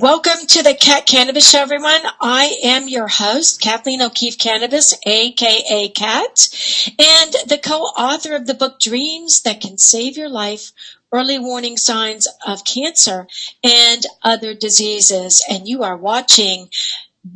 Welcome to the Cat Cannabis Show, everyone. I am your host, Kathleen O'Keefe Cannabis, a.k.a. Cat, and the co-author of the book Dreams That Can Save Your Life, Early Warning Signs of Cancer and Other Diseases. And you are watching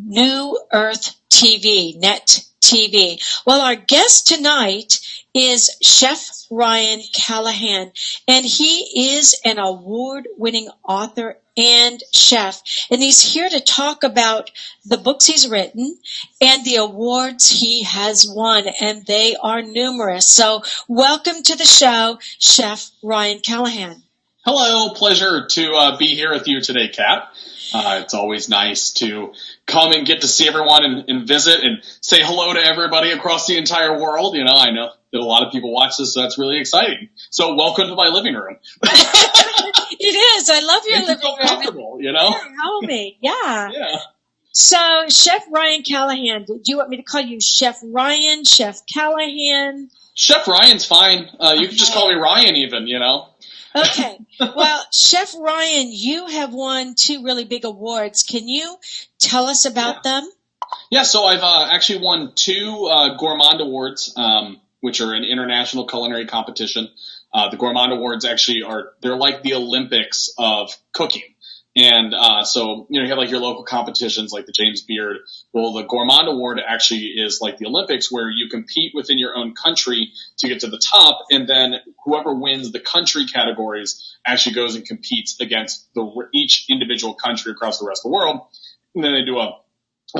New Earth TV, Net TV. Well, our guest tonight is Chef Ryan Callihan, and he is an award-winning author and chef, and he's here to talk about the books he's written and the awards he has won, and they are numerous. So welcome to the show, Chef Ryan Callihan. Hello, pleasure to be here with you today, Kat. It's always nice to come and get to see everyone and visit and say hello to everybody across the entire world. You know, I know that a lot of people watch this, so that's really exciting. So welcome to my living room. It is. I love your living room. Comfortable, you know? Very homey. Yeah. Yeah. So, Chef Ryan Callihan, do you want me to call you Chef Ryan, Chef Callihan? Chef Ryan's fine. You can just call me Ryan even, you know? Okay. Well, Chef Ryan, you have won 2 really big awards. Can you tell us about them? Yeah, so I've actually won 2 Gourmand Awards, which are an international culinary competition. The Gourmand Awards actually they're like the Olympics of cooking. And so, you know, you have like your local competitions like the James Beard. Well, the Gourmand Award actually is like the Olympics where you compete within your own country to get to the top. And then whoever wins the country categories actually goes and competes against each individual country across the rest of the world. And then they do a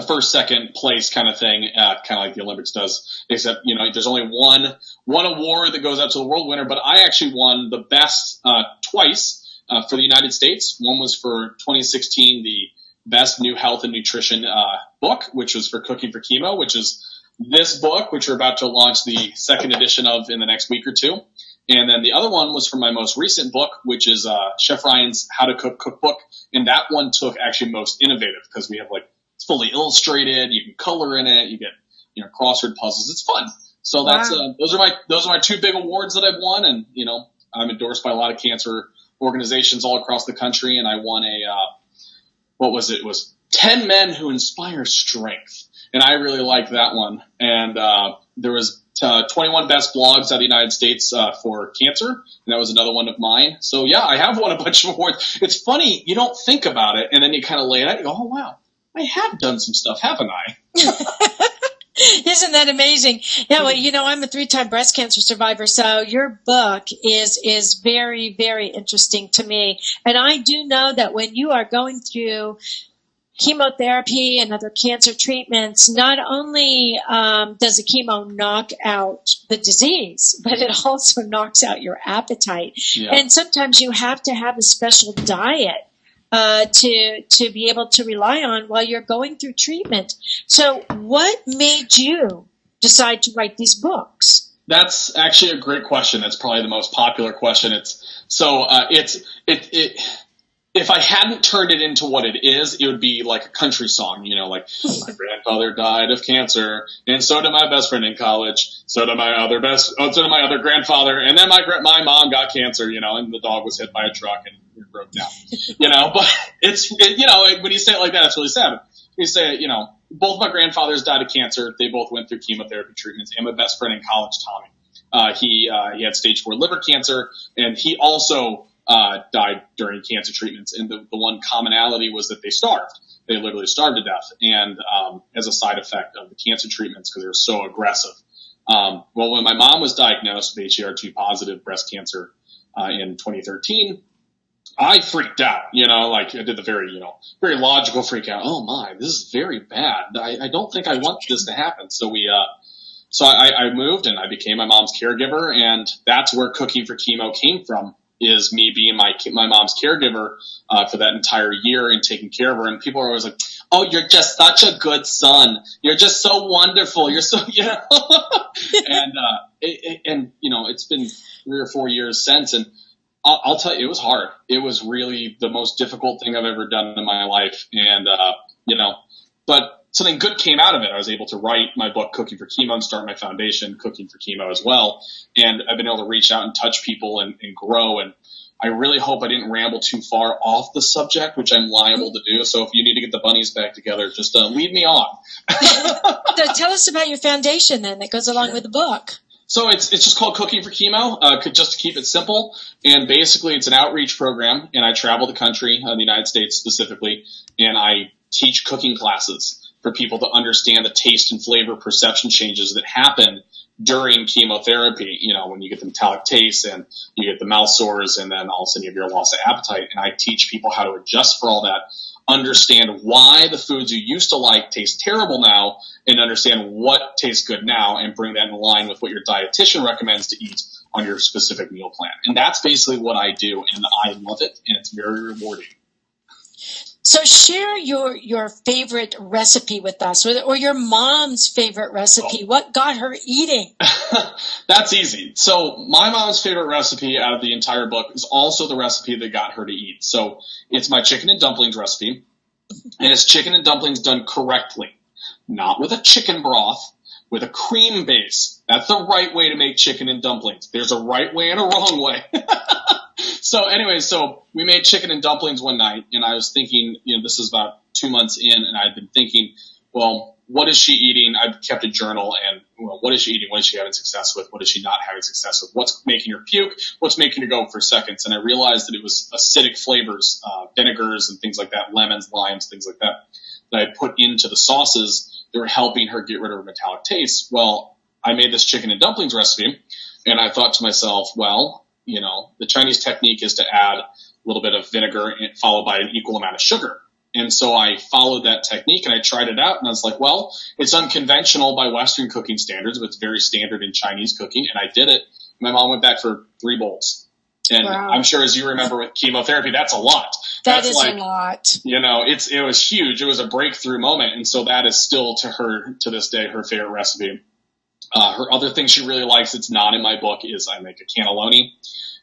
first, second place kind of thing, kind of like the Olympics does, except, you know, there's only one award that goes out to the world winner. But I actually won the best twice. For the United States. One was for 2016, the Best New Health and Nutrition book, which was for Cooking for Chemo, which is this book, which we're about to launch the second edition of in the next week or 2. And then the other one was for my most recent book, which is Chef Ryan's How to Cook Cookbook. And that one took actually most innovative because we have it's fully illustrated. You can color in it. You get, you know, crossword puzzles. It's fun. So that's those are my 2 big awards that I've won. And, you know, I'm endorsed by a lot of cancer organizations all across the country, and I won what was it? It was 10 Men Who Inspire Strength, and I really liked that one. And there was 21 best blogs out of the United States for cancer, and that was another one of mine. So yeah, I have won a bunch of awards. It's funny, you don't think about it, and then you kind of lay it out, you go, oh wow, I have done some stuff, haven't I? Isn't that amazing? Yeah, well, you know, I'm a 3-time breast cancer survivor, so your book is very, very interesting to me. And I do know that when you are going through chemotherapy and other cancer treatments, not only does the chemo knock out the disease, but it also knocks out your appetite. Yeah. And sometimes you have to have a special diet to be able to rely on while you're going through treatment. So what made you decide to write these books? That's actually a great question. That's probably the most popular question. If I hadn't turned it into what it is, it would be like a country song, you know, like my grandfather died of cancer, and so did my best friend in college, so did my other grandfather, and then my mom got cancer, you know, and the dog was hit by a truck and broke down, you know. But you know, when you say it like that, it's really sad. When you say, you know, both my grandfathers died of cancer. They both went through chemotherapy treatments, and my best friend in college, Tommy, he had stage 4 liver cancer, and he also died during cancer treatments. And the one commonality was that they starved. They literally starved to death, and as a side effect of the cancer treatments because they were so aggressive. Well, when my mom was diagnosed with HER2 positive breast cancer in 2013, I freaked out, you know, like I did the very very logical freak out. Oh my, this is very bad. I don't think I want this to happen. So I moved and I became my mom's caregiver, and that's where Cooking for Chemo came from, is me being my mom's caregiver for that entire year and taking care of her. And people are always like, oh, you're just such a good son. You're just so wonderful. You're so, you know, and you know, it's been 3 or 4 years since, and I'll tell you, it was hard. It was really the most difficult thing I've ever done in my life. And, you know, but something good came out of it. I was able to write my book, Cooking for Chemo, and start my foundation, Cooking for Chemo, as well. And I've been able to reach out and touch people and grow. And I really hope I didn't ramble too far off the subject, which I'm liable to do. So if you need to get the bunnies back together, just lead me on. So tell us about your foundation then that goes along with the book. So it's just called Cooking for Chemo, just to keep it simple. And basically it's an outreach program, and I travel the country, the United States specifically, and I teach cooking classes for people to understand the taste and flavor perception changes that happen during chemotherapy, when you get the metallic taste and you get the mouth sores, and then all of a sudden you have your loss of appetite. And I teach people how to adjust for all that, understand why the foods you used to like taste terrible now, and understand what tastes good now, and bring that in line with what your dietitian recommends to eat on your specific meal plan. And that's basically what I do, and I love it, and it's very rewarding. So share your favorite recipe with us, or your mom's favorite recipe. Oh. What got her eating? That's easy. So my mom's favorite recipe out of the entire book is also the recipe that got her to eat. So it's my chicken and dumplings recipe, and it's chicken and dumplings done correctly, not with a chicken broth, with a cream base. That's the right way to make chicken and dumplings. There's a right way and a wrong way. So anyway, we made chicken and dumplings one night, and I was thinking, this is about 2 months in, and I'd been thinking, well, what is she eating? I've kept a journal, and what is she eating? What is she having success with? What is she not having success with? What's making her puke? What's making her go for seconds? And I realized that it was acidic flavors, vinegars and things like that, lemons, limes, things like that I put into the sauces that were helping her get rid of her metallic taste. Well, I made this chicken and dumplings recipe, and I thought to myself, well, the Chinese technique is to add a little bit of vinegar followed by an equal amount of sugar. And so I followed that technique, and I tried it out, and I was like, well, it's unconventional by Western cooking standards, but it's very standard in Chinese cooking. And I did it. My mom went back for 3 bowls. And wow. I'm sure, as you remember with chemotherapy, that's a lot. That's a lot. It was huge. It was a breakthrough moment. And so that is still to this day, her favorite recipe. Her other thing she really likes, it's not in my book, is I make a cannelloni,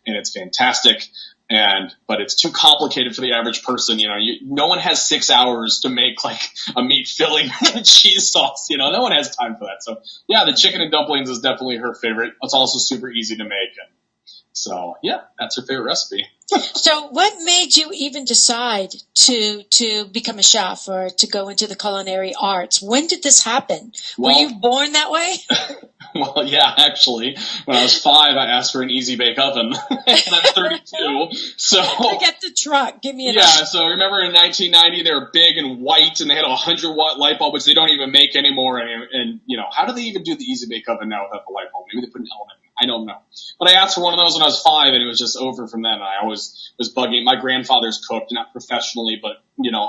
and it's fantastic. But it's too complicated for the average person. No one has 6 hours to make like a meat filling and cheese sauce. No one has time for that. So yeah, the chicken and dumplings is definitely her favorite. It's also super easy to make. And so yeah, that's her favorite recipe. So what made you even decide to become a chef or to go into the culinary arts? When did this happen? Were you born that way? Well, yeah, actually, when I was 5, I asked for an easy bake oven, and I'm 32. So forget the truck. Give me an oven. So remember in 1990, they were big and white, and they had a 100-watt light bulb, which they don't even make anymore. And how do they even do the easy bake oven now without the light bulb? Maybe they put an element in it. I don't know. But I asked for one of those when I was 5, and it was just over from then. I always was bugging. My grandfather's cooked, not professionally, but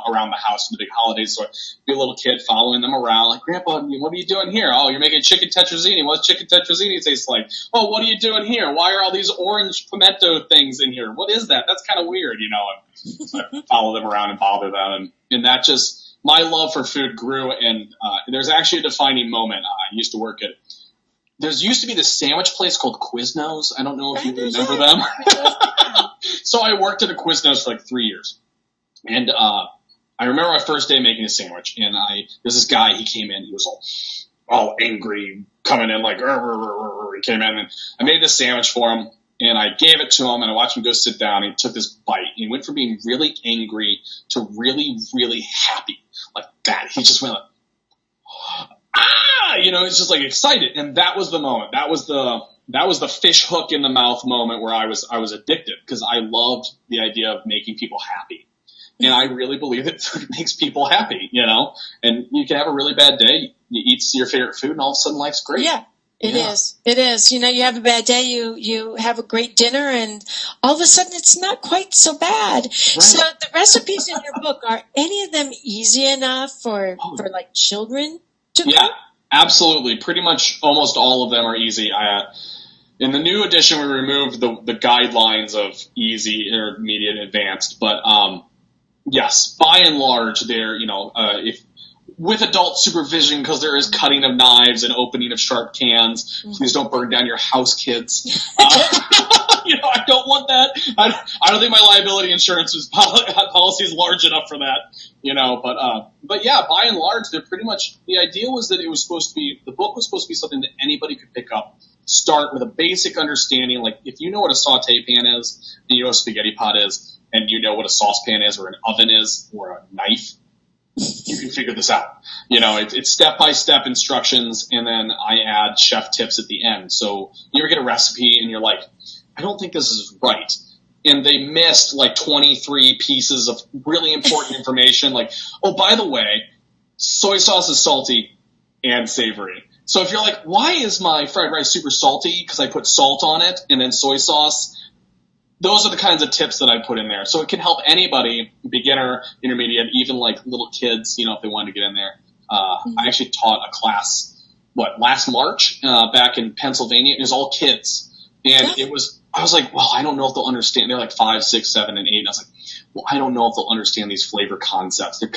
around the house for the big holidays. So I'd be a little kid following them around, like, Grandpa, what are you doing here? Oh, you're making chicken tetrazzini. What's chicken tetrazzini taste like? Oh, what are you doing here? Why are all these orange pimento things in here? What is that? That's kind of weird, And so I follow them around and bother them, and that just, my love for food grew. And there's actually a defining moment. I used to work at. There used to be this sandwich place called Quiznos. I don't know if you remember them. So I worked at a Quiznos for like 3 years. And I remember my first day making a sandwich. And there's this guy, he came in, he was all angry, coming in like, he came in. And I made this sandwich for him. And I gave it to him, and I watched him go sit down. And he took this bite. He went from being really angry to really, really happy. Like that. He just went like, it's just like excited. And that was the moment. That was the fish hook in the mouth moment where I was addicted, because I loved the idea of making people happy. And I really believe that food makes people happy, and you can have a really bad day. You eat your favorite food, and all of a sudden life's great. Yeah. It is. You have a bad day, you have a great dinner, and all of a sudden it's not quite so bad. Right. So the recipes in your book, are any of them easy enough for like children to cook? Yeah, absolutely. Pretty much almost all of them are easy. In the new edition, we removed the guidelines of easy, intermediate, advanced, but yes, by and large, they're, if with adult supervision, because there is cutting of knives and opening of sharp cans. Please don't burn down your house, kids. I don't want that. I don't think my liability insurance policy is large enough for that. But yeah, by and large, they're pretty much, the idea was that the book was supposed to be something that anybody could pick up, start with a basic understanding. Like, if you know what a saute pan is, and you know what a spaghetti pot is, and you know what a saucepan is, or an oven is, or a knife, you can figure this out. It's step-by-step instructions, and then I add chef tips at the end. So you ever get a recipe and you're like, I don't think this is right, and they missed like 23 pieces of really important information, like, oh, by the way, soy sauce is salty and savory. So if you're like, why is my fried rice super salty? Because I put salt on it and then soy sauce. Those are the kinds of tips that I put in there. So it can help anybody, beginner, intermediate, even like little kids, if they wanted to get in there. I actually taught a class, last March, back in Pennsylvania. It was all kids. And I was like, well, I don't know if they'll understand. They're like 5, 6, 7, and 8. And I was like, well, I don't know if they'll understand these flavor concepts. They're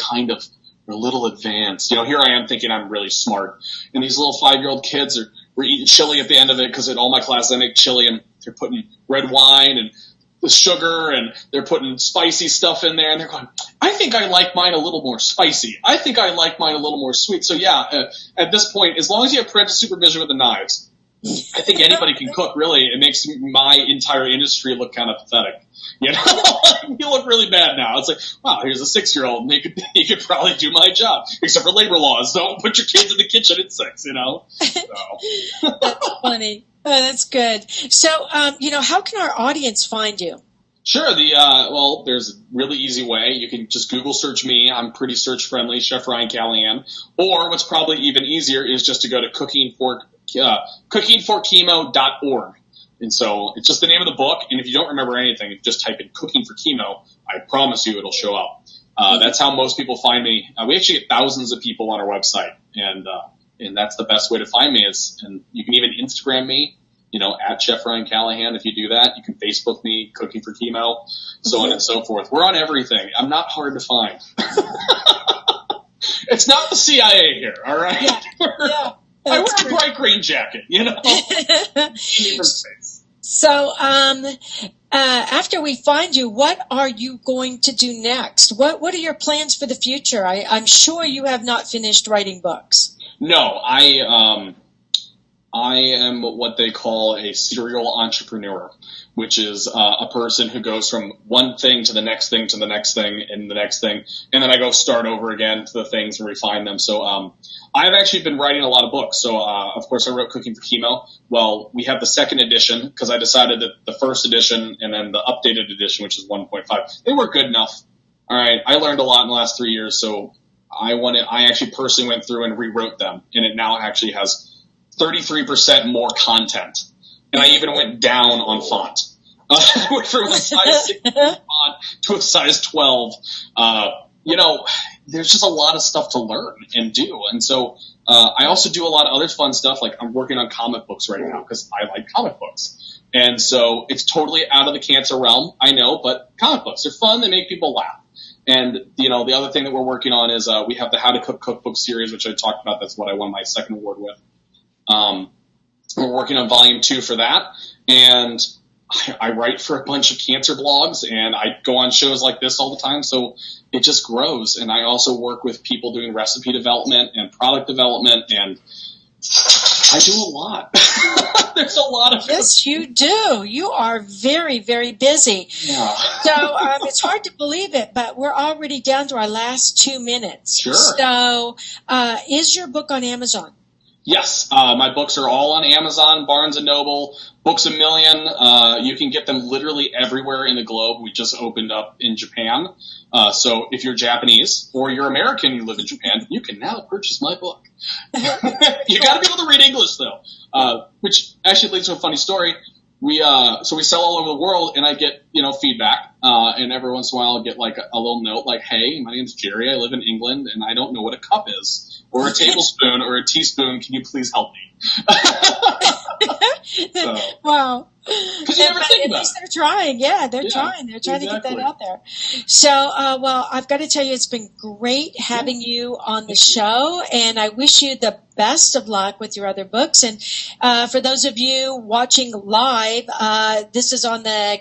a little advanced. Here I am thinking I'm really smart. And these little 5-year-old kids were eating chili at the end of it, because at all my classes I make chili, and they're putting red wine and the sugar, and they're putting spicy stuff in there, and they're going, I think I like mine a little more spicy. I think I like mine a little more sweet. So yeah, at this point, as long as you have parental supervision with the knives, I think anybody can cook, really. It makes my entire industry look kind of pathetic. You look really bad now. It's like, wow, here's a 6-year-old, and he could probably do my job, except for labor laws. Don't put your kids in the kitchen at 6, So. That's funny. Oh, that's good. So, how can our audience find you? Sure. There's a really easy way. You can just Google search me. I'm pretty search friendly, Chef Ryan Callihan. Or what's probably even easier is just to go to cookingforchemo.org. And so it's just the name of the book. And if you don't remember anything, just type in Cooking for Chemo. I promise you it'll show up. That's how most people find me. We actually get thousands of people on our website, and that's the best way to find me. And you can even Instagram me, at Chef Ryan Callihan. If you do that, you can Facebook me, Cooking for Chemo, so on and so forth. We're on everything. I'm not hard to find. It's not the CIA here, all right? Yeah. I wear a bright green jacket, So, after we find you, what are you going to do next? What are your plans for the future? I'm sure you have not finished writing books. No, I am what they call a serial entrepreneur, which is a person who goes from one thing to the next thing to the next thing and the next thing, and then I go start over again to the things and refine them. So I've actually been writing a lot of books. So, of course, I wrote Cooking for Chemo. Well, we have the second edition, because I decided that the first edition and then the updated edition, which is 1.5, they were good enough. All right, I learned a lot in the last 3 years, so I actually personally went through and rewrote them, and it now actually has 33% more content. And I even went down on font. From a size 16 font to a size 12. There's just a lot of stuff to learn and do. And so I also do a lot of other fun stuff. Like, I'm working on comic books right now because I like comic books. And so it's totally out of the cancer realm, I know, but comic books are fun. They make people laugh. And, the other thing that we're working on is we have the How to Cook Cookbook series, which I talked about. That's what I won my second award with. We're working on volume 2 for that. And I write for a bunch of cancer blogs, and I go on shows like this all the time. So it just grows. And I also work with people doing recipe development and product development, and I do a lot. There's a lot of Yes, you do. You are very, very busy. Yeah. So it's hard to believe it, but we're already down to our last 2 minutes. Sure. So is your book on Amazon? Yes, my books are all on Amazon, Barnes & Noble, Books A Million. You can get them literally everywhere in the globe. We just opened up in Japan. So if you're Japanese or you're American and you live in Japan, you can now purchase my book. You got to be able to read English, though, which actually leads to a funny story. We sell all over the world, and I get, feedback. And every once in a while I'll get like a little note like, hey, my name's Jerry. I live in England, and I don't know what a cup is, or a tablespoon, or a teaspoon. Can you please help me? So, wow. because you never think about it. They're trying. Yeah, they're trying. They're trying to get that out there. So, well, I've got to tell you, it's been great having you on the show, and I wish you the best of luck with your other books. And for those of you watching live, this is on the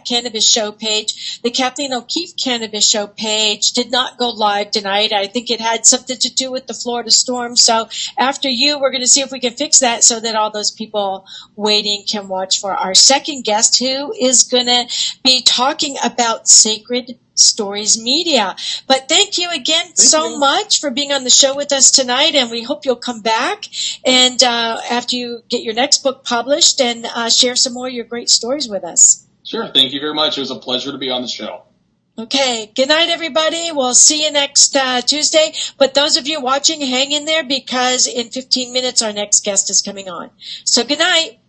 Cannabis Show page. The Kathleen O'Keefe Cannabis Show page did not go live tonight. I think it had something to do with the Florida storm. So after you, we're going to see if we can fix that so that all those people waiting can watch for our second guest, who is going to be talking about Sacred Stories Media. But thank you again so much for being on the show with us tonight, and we hope you'll come back and after you get your next book published and share some more of your great stories with us. Sure. Thank you very much. It was a pleasure to be on the show. Okay. Good night, everybody. We'll see you next Tuesday. But those of you watching, hang in there, because in 15 minutes our next guest is coming on. So good night.